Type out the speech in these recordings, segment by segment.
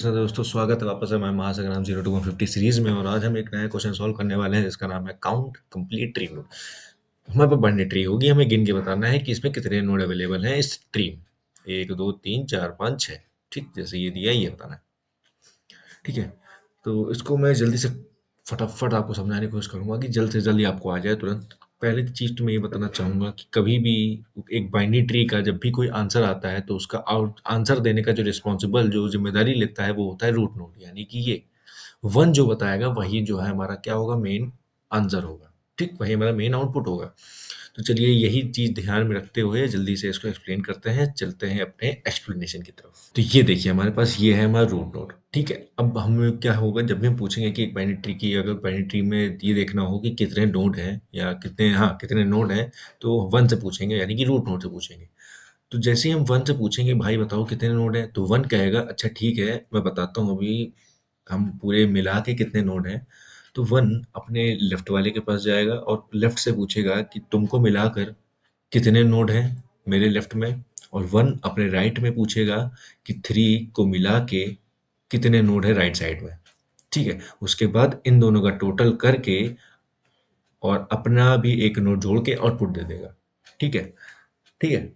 तो दोस्तों स्वागत है वापस हमारे महासंग्राम 0 to 150 सीरीज में। और आज हम एक नया क्वेश्चन सॉल्व करने वाले हैं जिसका नाम है काउंट कंप्लीट ट्री नोड। हमारे पास बाइनरी ट्री होगी, हमें गिन के बताना है कि इसमें कितने नोड अवेलेबल हैं इस ट्री में। 1 2 3 4 5 6। ठीक, जैसे ये दिया ये बताना है। ठीक है, तो इसको मैं जल्दी से फटाफट आपको समझाने की कोशिश करूंगा कि जल्द से जल्दी आपको आ जाए तुरंत। पहली चीज तो मैं ये बताना चाहूंगा कि कभी भी एक बाइनरी ट्री का जब भी कोई आंसर आता है तो उसका आउट आंसर देने का जो रिस्पॉन्सिबल जो जिम्मेदारी लेता है वो होता है रूट नोड, यानी कि ये वन जो बताएगा वही जो है हमारा क्या होगा, मेन आंसर होगा। ठीक, वही हमारा मेन आउटपुट होगा। तो चलिए यही चीज ध्यान में रखते हुए जल्दी से इसको एक्सप्लेन करते हैं, चलते हैं अपने एक्सप्लेनेशन की तरफ। तो ये देखिए हमारे पास ये है हमारा रूट नोड। ठीक है, अब हमें क्या होगा जब भी हम पूछेंगे कि एक बाइनरी ट्री की, अगर बाइनरी ट्री में ये देखना हो कि कितने नोड हैं या कितने नोड हैं, तो वन से पूछेंगे, यानी कि रूट नोड से पूछेंगे। तो जैसे ही हम वन से पूछेंगे भाई बताओ कितने नोड हैं, तो वन कहेगा अच्छा ठीक है मैं बताता हूँ अभी, हम पूरे मिला के कितने नोड हैं। तो वन अपने लेफ्ट वाले के पास जाएगा और लेफ्ट से पूछेगा कि तुमको मिलाकर कितने नोड हैं मेरे लेफ्ट में। और वन अपने राइट में पूछेगा कि थ्री को मिला के कितने नोड है राइट साइड में। ठीक है, उसके बाद इन दोनों का टोटल करके और अपना भी एक नोड जोड़ के आउटपुट दे देगा। ठीक है, ठीक है,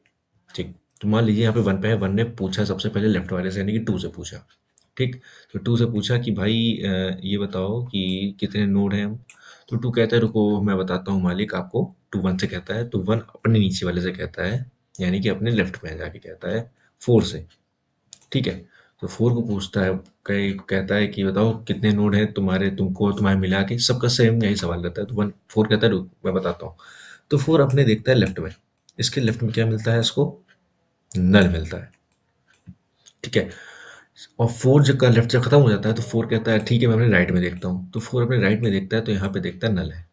ठीक। तो मान लीजिए यहाँ पे वन पे है, वन ने पूछा सबसे पहले लेफ्ट वाले से, यानी कि टू से पूछा। ठीक, तो टू से पूछा कि भाई ये बताओ कि कितने नोड हैं हम। तो टू कहता है रुको मैं बताता हूँ मालिक आपको। टू वन से कहता है, तो वन अपने नीचे वाले से कहता है, यानी कि अपने लेफ्ट में जाके कहता है फोर से। ठीक है, तो फोर को पूछता है, कहता है कि बताओ कितने नोड हैं तुम्हारे, तुमको तुम्हारे मिला के। सबका सेम यही सवाल रहता है। तो वन फोर कहता है रुक मैं बताता हूँ। तो फोर अपने देखता है लेफ्ट में, इसके लेफ्ट में क्या मिलता है इसको, नल मिलता है। ठीक है, और फोर जब का लेफ्ट जब खत्म हो जाता है तो फोर कहता है ठीक है मैं अपने राइट में देखता हूँ। तो फोर अपने राइट में देखता है तो यहाँ पे देखता है नल है।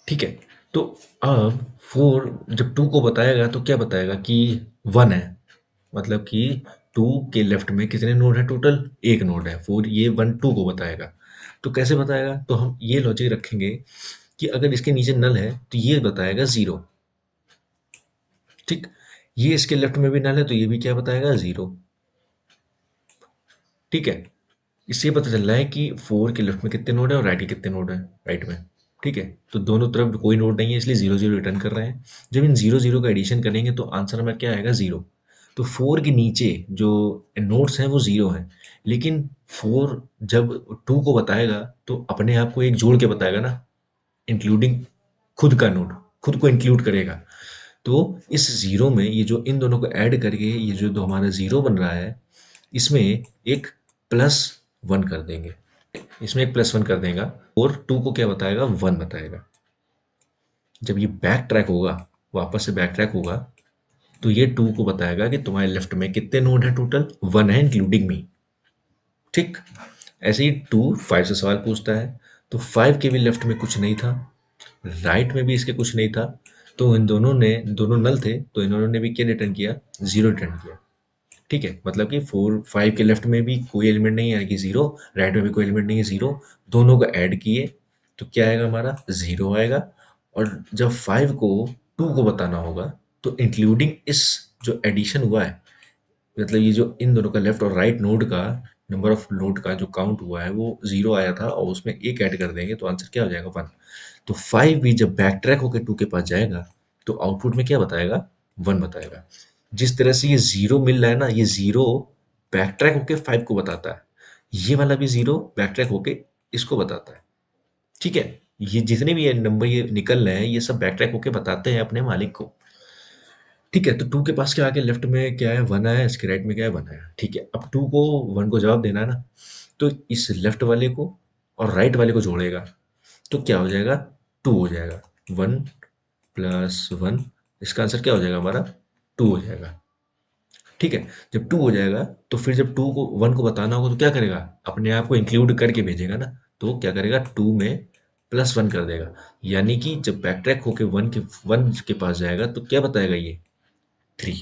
ठीक है, तो अब फोर जब टू को बताएगा तो क्या बताएगा कि वन है, मतलब कि टू के लेफ्ट में कितने नोड है, टोटल एक नोड है। फोर ये वन टू को बताएगा। तो कैसे बताएगा, तो हम ये लॉजिक रखेंगे कि अगर इसके नीचे नल है तो ये बताएगा जीरो। ठीक, ये इसके लेफ्ट में भी नल है तो ये भी क्या बताएगा, जीरो। ठीक है, इससे पता चल रहा है कि फोर के लेफ्ट में कितने नोड है और राइट के कितने नोड है राइट में। ठीक है, तो दोनों तरफ कोई नोड नहीं है इसलिए जीरो जीरो रिटर्न कर रहे हैं। जब इन जीरो जीरो का एडिशन करेंगे तो आंसर में क्या आएगा, जीरो। तो फोर के नीचे जो नोड्स हैं वो जीरो हैं, लेकिन फोर जब टू को बताएगा तो अपने आप को एक जोड़ के बताएगा ना, इंक्लूडिंग खुद का नोड, खुद को इंक्लूड करेगा। तो इस जीरो में ये जो इन दोनों को ऐड करके ये जो हमारा जीरो बन रहा है, इसमें एक प्लस वन कर देंगे, इसमें एक प्लस वन कर देगा और टू को क्या बताएगा, वन बताएगा। जब ये बैक ट्रैक होगा, वापस से बैक ट्रैक होगा, तो ये टू को बताएगा कि तुम्हारे लेफ्ट में कितने नोड है, टोटल वन है इंक्लूडिंग मी। ठीक, ऐसे ही टू फाइव से सवाल पूछता है, तो फाइव के भी लेफ्ट में कुछ नहीं था, राइट में भी इसके कुछ नहीं था। तो इन दोनों ने, दोनों नल थे तो इन्होंने ने भी क्या रिटर्न किया, जीरो रिटर्न किया। ठीक है, मतलब कि फोर फाइव के लेफ्ट में भी कोई एलिमेंट नहीं है यानी कि जीरो, राइट में भी कोई एलिमेंट नहीं है जीरो। दोनों को ऐड किए तो क्या आएगा, हमारा जीरो आएगा। और जब फाइव को टू को बताना होगा तो इंक्लूडिंग इस जो एडिशन हुआ है, मतलब ये जो इन दोनों का लेफ्ट और राइट नोड का नंबर ऑफ नोड का जो काउंट हुआ है वो जीरो आया था और उसमें एक ऐड कर देंगे तो आंसर क्या हो जाएगा, वन। तो फाइव भी जब बैक ट्रैक होकर टू के पास जाएगा तो आउटपुट में क्या बताएगा, वन बताएगा। जिस तरह से ये जीरो मिल रहा है ना, ये जीरो बैक ट्रैक होके फाइव को बताता है, ये वाला भी जीरो बैक ट्रैक होके इसको बताता है। ठीक है, ये जितने भी ये नंबर ये निकल रहे हैं ये सब बैक ट्रैक होके बताते हैं अपने मालिक को। ठीक है, तो टू के पास क्या आ गया, लेफ्ट में क्या है, वन आया, इसके राइट में क्या है, वन आया। ठीक है, अब टू को वन को जवाब देना है ना, तो इस लेफ्ट वाले को और राइट वाले को जोड़ेगा तो क्या हो जाएगा, टू हो जाएगा। वन प्लस वन, इसका आंसर क्या हो जाएगा हमारा, टू हो जाएगा। ठीक है, जब टू हो जाएगा तो फिर जब टू को वन को बताना होगा तो क्या करेगा, अपने आप को इंक्लूड करके भेजेगा ना। तो क्या करेगा, टू में प्लस वन कर देगा, यानी कि जब बैक ट्रैक होके वन के पास जाएगा तो क्या बताएगा, ये थ्री।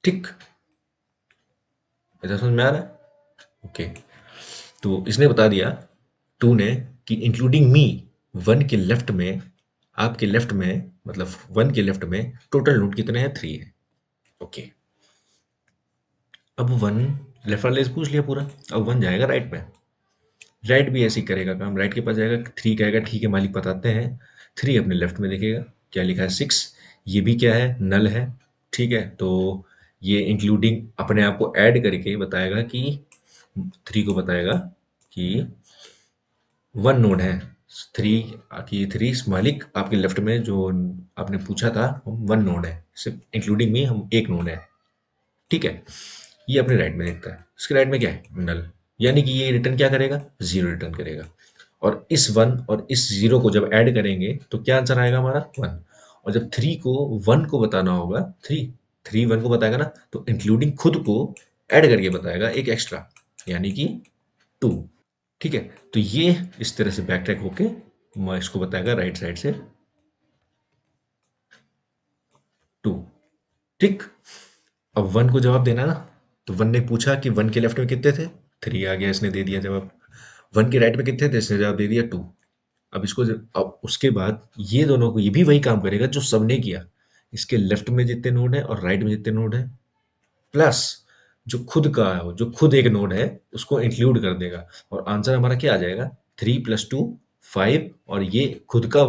ठीक, ऐसा समझ में आ रहा है। ओके, तो इसने बता दिया टू ने कि इंक्लूडिंग मी, वन के लेफ्ट में, आपके लेफ्ट में, मतलब वन के लेफ्ट में टोटल नोट कितने हैं, थ्री है। ओके, अब वन लेफ्ट वाले से पूछ लिया पूरा, अब वन जाएगा राइट में। राइट भी ऐसे ही करेगा काम, राइट के पास जाएगा, थ्री कहेगा ठीक है मालिक बताते हैं, थ्री अपने लेफ्ट में देखेगा क्या लिखा है, सिक्स, ये भी क्या है, नल है। ठीक है, तो ये इंक्लूडिंग अपने आप को ऐड करके बताएगा कि थ्री को बताएगा कि वन नोड है, थ्री की थ्री मालिक आपके लेफ्ट में जो आपने पूछा था वन नोड है, सिर्फ इंक्लूडिंग में हम एक नोड है। ठीक है, ये अपने राइट में देखता है, इसके राइट में क्या है, नल, यानी कि ये रिटर्न क्या करेगा, जीरो रिटर्न करेगा। और इस वन और इस जीरो को जब ऐड करेंगे तो क्या आंसर आएगा हमारा, वन। और जब थ्री को वन को बताना होगा, थ्री थ्री वन को बताएगा ना, तो इंक्लूडिंग खुद को ऐड करके बताएगा एक एक्स्ट्रा, यानी कि टू। ठीक है, तो ये इस तरह से बैक ट्रैक होके मैं इसको बताएगा राइट साइड से टू। ठीक, अब वन को जवाब देना है ना, तो वन ने पूछा कि वन के लेफ्ट में कितने थे, थ्री आ गया, इसने दे दिया जवाब। वन के राइट में कितने थे, इसने जवाब दे दिया टू। अब इसको अब उसके बाद ये दोनों को ये भी वही काम करेगा जो सबने किया, इसके लेफ्ट में जितने नोड है और राइट में जितने नोड है, प्लस जो खुद का है, जो खुद एक नोड है उसको इंक्लूड कर देगा। और आंसर हमारा क्या आ जाएगा, थ्री प्लस टू फाइव, और ये खुद का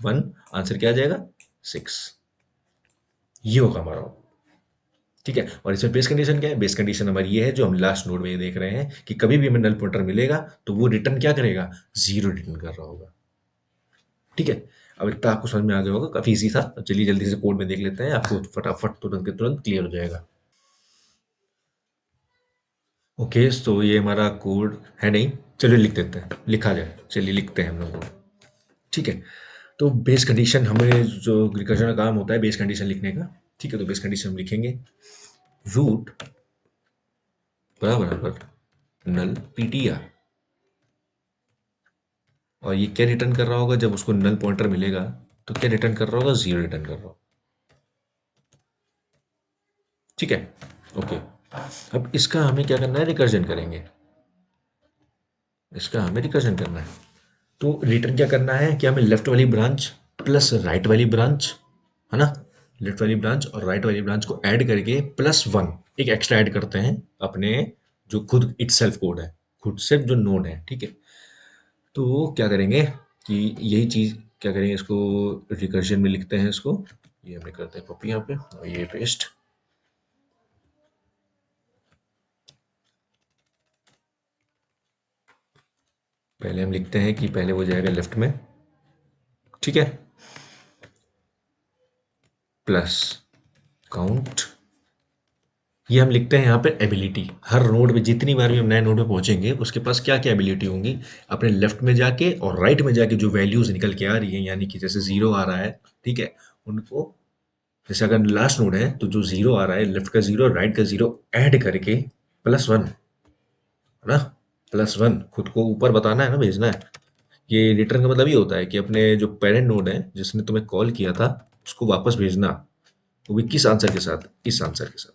वन, आंसर क्या आ जाएगा, सिक्स। ये होगा हमारा। ठीक है, और इसमें बेस कंडीशन क्या है, बेस कंडीशन हमारी ये है जो हम लास्ट नोड में ये देख रहे हैं कि कभी भी हमें नल पॉइंटर मिलेगा तो वो रिटर्न क्या करेगा, जीरो रिटर्न कर रहा होगा। ठीक है, अब इतना आपको समझ में आ गया होगा, काफी इजी था। अब चलिए जल्दी से कोड में देख लेते हैं, आपको फटाफट तुरंत के तुरंत क्लियर हो जाएगा। ओके, तो ये हमारा कोड है नहीं, चलिए लिख देते हैं, लिखा जाए, चलिए लिखते हैं हम लोग। ठीक है, तो बेस कंडीशन हमें जो रिकर्जन का काम होता है बेस कंडीशन लिखने का। ठीक है, तो बेस कंडीशन हम लिखेंगे रूट बराबर नल पीटीआर। और ये क्या रिटर्न कर रहा होगा, जब उसको नल पॉइंटर मिलेगा तो क्या रिटर्न कर रहा होगा, जीरो रिटर्न कर रहा होगा। ठीक है, ओके, अब इसका हमें क्या करना है, रिकर्जन करेंगे, इसका हमें रिकर्जन करना है। तो रिटर्न क्या करना है कि हमें लेफ्ट वाली ब्रांच प्लस राइट वाली ब्रांच, है ना, लेफ्ट वाली ब्रांच और राइट वाली ब्रांच को ऐड करके प्लस वन एक एक्स्ट्रा ऐड करते हैं अपने जो खुद इटसेल्फ कोड है, खुद से जो नोड है। ठीक है, तो क्या करेंगे कि यही चीज़ क्या करेंगे, इसको रिकर्जन में लिखते हैं इसको, ये हमने करते हैं कॉपी यहाँ पे और ये पेस्ट। पहले हम लिखते हैं कि पहले वो जाएगा लेफ्ट में, ठीक है, प्लस काउंट, ये हम लिखते हैं यहाँ पे एबिलिटी। हर नोड पे जितनी बार भी हम नए नोड पे पहुंचेंगे उसके पास क्या क्या एबिलिटी होंगी, अपने लेफ्ट में जाके और राइट में जाके जो वैल्यूज निकल के आ रही है, यानी कि जैसे जीरो आ रहा है, ठीक है, उनको, जैसे अगर लास्ट नोड है तो जो जीरो आ रहा है, लेफ्ट का जीरो राइट का जीरो ऐड करके प्लस वन, है ना, प्लस वन खुद को ऊपर बताना है ना, भेजना है। ये रिटर्न का मतलब ये होता है कि अपने जो पेरेंट नोड है जिसने तुम्हें कॉल किया था उसको वापस भेजना, वो भी किस आंसर के साथ, इस आंसर के साथ,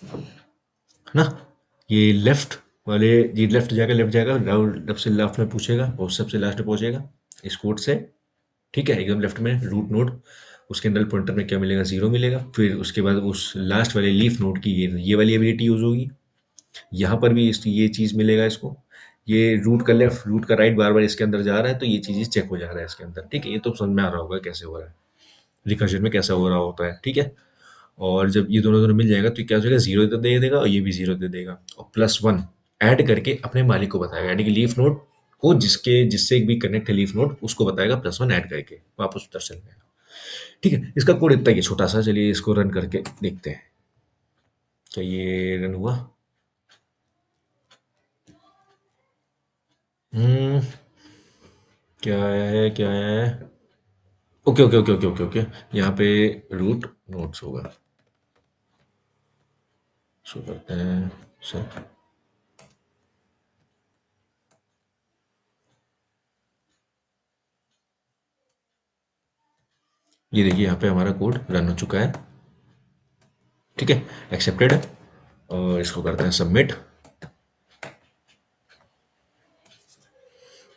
है ना। ये लेफ्ट वाले, ये लेफ्ट जाएगा, लेफ्ट से लास्ट में पूछेगा और सबसे लास्ट में पहुंचेगा इस कोड से। ठीक है, एकदम लेफ्ट में रूट नोड, उसके अंदर पॉइंटर में क्या मिलेगा, जीरो मिलेगा। फिर उसके बाद उस लास्ट वाले लीफ नोड की ये वाली एबिलिटी यूज होगी, यहाँ पर भी ये चीज मिलेगा इसको। ये रूट का लेफ्ट रूट का राइट बार बार इसके अंदर जा रहा है तो ये चीज चेक हो जा रहा है इसके अंदर। ठीक है, ये तो समझ में आ रहा होगा कैसे हो रहा है, रिकर्जन में कैसा हो रहा होता है। ठीक है, और जब ये दोनों दोनों मिल जाएगा तो क्या हो जाएगा, जीरो तो दे देगा और ये भी जीरो दे देगा, और प्लस वन ऐड करके अपने मालिक को बताएगा, यानी कि लीफ नोड को जिसके जिससे भी कनेक्ट है लीफ नोड उसको बताएगा प्लस वन ऐड करके वापस उधर चल जाएगा। ठीक है, इसका कोड इतना ही है छोटा सा, चलिए इसको रन करके देखते हैं क्या ये रन हुआ। हम्म, क्या आया है, क्या आया है, okay okay okay okay okay okay, यहाँ पे रूट नोट्स होगा, शो करते हैं सर। ये देखिए यहाँ पे हमारा कोड रन हो चुका है। ठीक है, एक्सेप्टेड है, और इसको करते हैं सबमिट,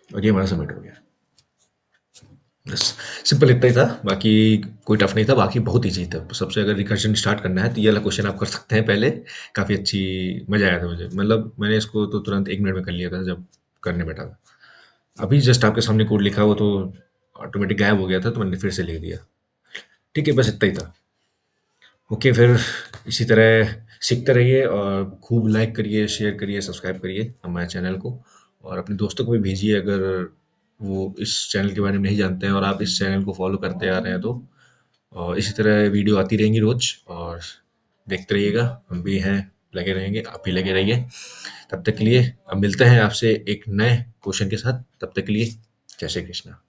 और ये हमारा सबमिट हो गया। बस सिंपल इतना ही था, बाकी कोई टफ नहीं था, बाकी बहुत ईजी था। सबसे अगर रिकर्जन स्टार्ट करना है तो ये वाला क्वेश्चन आप कर सकते हैं पहले। काफ़ी अच्छी मज़ा आया था मुझे, मतलब मैंने इसको तो तुरंत 1 मिनट में कर लिया था जब करने बैठा था। अभी जस्ट आपके सामने कोड लिखा हुआ तो ऑटोमेटिक गायब हो गया था, तो मैंने फिर से लिख दिया। ठीक है, बस इतना ही था। ओके, फिर इसी तरह सीखते रहिए और खूब लाइक करिए, शेयर करिए, सब्सक्राइब करिए हमारे चैनल को, और अपने दोस्तों को भी भेजिए अगर वो इस चैनल के बारे में नहीं जानते हैं और आप इस चैनल को फॉलो करते आ रहे हैं तो। और इसी तरह वीडियो आती रहेंगी रोज, और देखते रहिएगा, हम भी हैं, लगे रहेंगे, आप भी लगे रहिए। तब तक के लिए अब मिलते हैं आपसे एक नए क्वेश्चन के साथ, तब तक के लिए जय श्री कृष्णा।